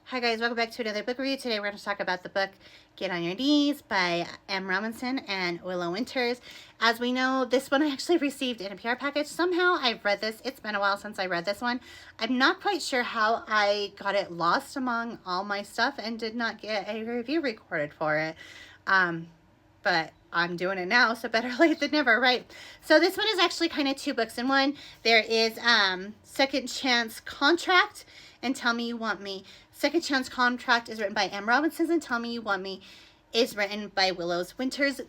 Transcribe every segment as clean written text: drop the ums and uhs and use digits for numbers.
Hi guys, welcome back to another book review. Today we're going to talk about the book Get on Your Knees by M. Robinson and Willow Winters. As we know, this one I actually received in a PR package. Somehow I've read this. It's been a while since I read this one. I'm not quite sure how I got it lost among all my stuff and did not get a review recorded for it. But I'm doing it now, so better late than never, right? So this one is actually kind of two books in one. There is Second Chance Contract and Tell Me You Want Me. Second Chance Contract is written by M. Robinson, and Tell Me You Want Me is written by Willow Winters.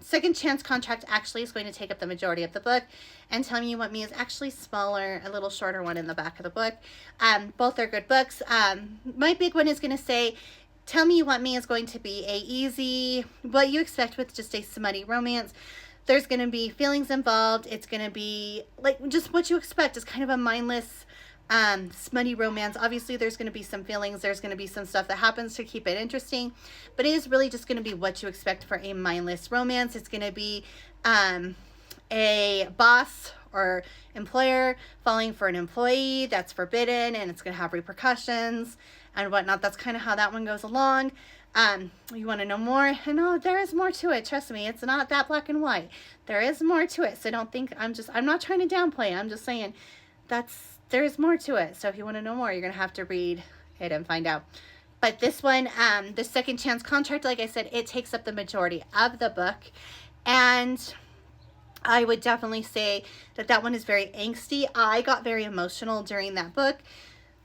Second Chance Contract actually is going to take up the majority of the book, and Tell Me You Want Me is actually smaller, a little shorter one in the back of the book. Both are good books. My big one is going to say Tell Me You Want Me is going to be a easy, what you expect with just a smutty romance. There's going to be feelings involved. It's going to be like just what you expect. It's kind of a mindless smutty romance. Obviously there's going to be some feelings, there's going to be some stuff that happens to keep it interesting, but it is really just going to be what you expect for a mindless romance. It's going to be a boss or employer falling for an employee that's forbidden, and it's going to have repercussions and whatnot. That's kind of how that one goes along. You want to know more? And no, there is more to it. Trust me, it's not that black and white. There is more to it. So don't think I'm not trying to downplay it. I'm just saying there is more to it. So if you want to know more, you're going to have to read it and find out. But this one, the Second Chance Contract, like I said, it takes up the majority of the book. And I would definitely say that that one is very angsty. I got very emotional during that book.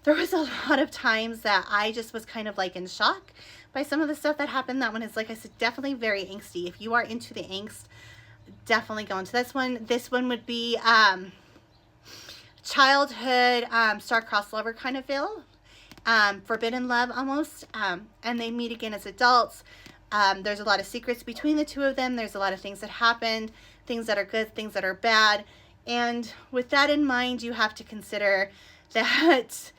There was a lot of times that I just was kind of like in shock by some of the stuff that happened. That one is, like I said, definitely very angsty. If you are into the angst, definitely go into this one. This one would be childhood star-crossed lover kind of feel, forbidden love almost, and they meet again as adults. There's a lot of secrets between the two of them. There's a lot of things that happened, things that are good, things that are bad, and with that in mind, you have to consider that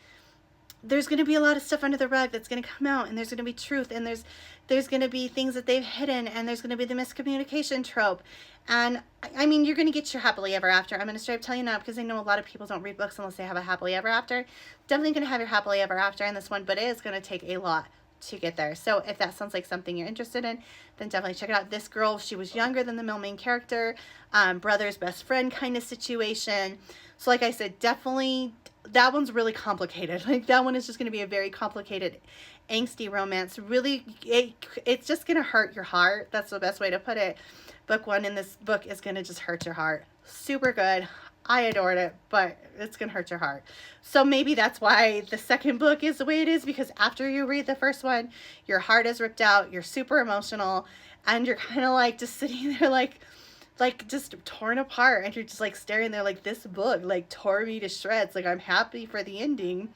there's going to be a lot of stuff under the rug that's going to come out, and there's going to be truth, and there's going to be things that they've hidden, and there's going to be the miscommunication trope. And I mean, you're going to get your happily ever after. I'm going to straight up tell you now, because I know a lot of people don't read books unless they have a happily ever after. Definitely going to have your happily ever after in this one, but it is going to take a lot to get there. So if that sounds like something you're interested in, then definitely check it out. This girl, she was younger than the male main character, brother's best friend kind of situation. So like I said, definitely that one's really complicated. Like that one is just going to be a very complicated, angsty romance. Really, it's just going to hurt your heart. That's the best way to put it. Book one in this book is going to just hurt your heart. Super good. I adored it, but it's going to hurt your heart. So maybe that's why the second book is the way it is, because after you read the first one, your heart is ripped out, you're super emotional, and you're kind of like just sitting there like just torn apart, and you're just like staring there like, this book like tore me to shreds. Like, I'm happy for the ending,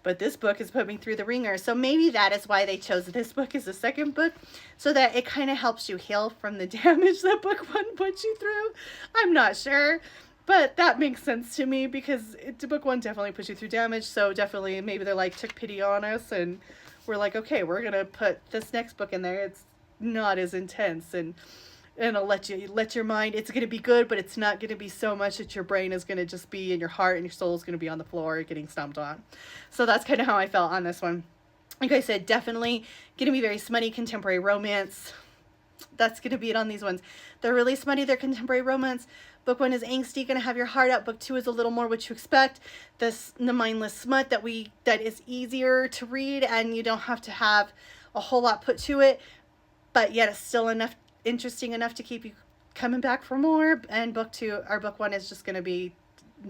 but this book has put me through the ringer. So maybe that is why they chose this book as the second book, so that it kind of helps you heal from the damage that book one put you through. I'm not sure, but that makes sense to me, because book one definitely puts you through damage. So definitely maybe they're like, took pity on us, and we're like, okay, we're gonna put this next book in there. It's not as intense, and it'll let your mind, it's going to be good, but it's not going to be so much that your brain is going to just be in your heart, and your soul is going to be on the floor getting stomped on. So that's kind of how I felt on this one. Like I said, definitely going to be very smutty contemporary romance. That's going to be it on these ones. They're really smutty, they're contemporary romance. Book one is angsty, going to have your heart out. Book two is a little more what you expect. The mindless smut that is easier to read, and you don't have to have a whole lot put to it, but yet it's still interesting enough to keep you coming back for more. And book two, or book one, is just going to be,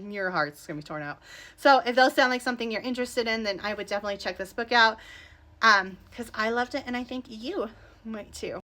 your heart's going to be torn out. So if those sound like something you're interested in, then I would definitely check this book out, because I loved it, and I think you might too.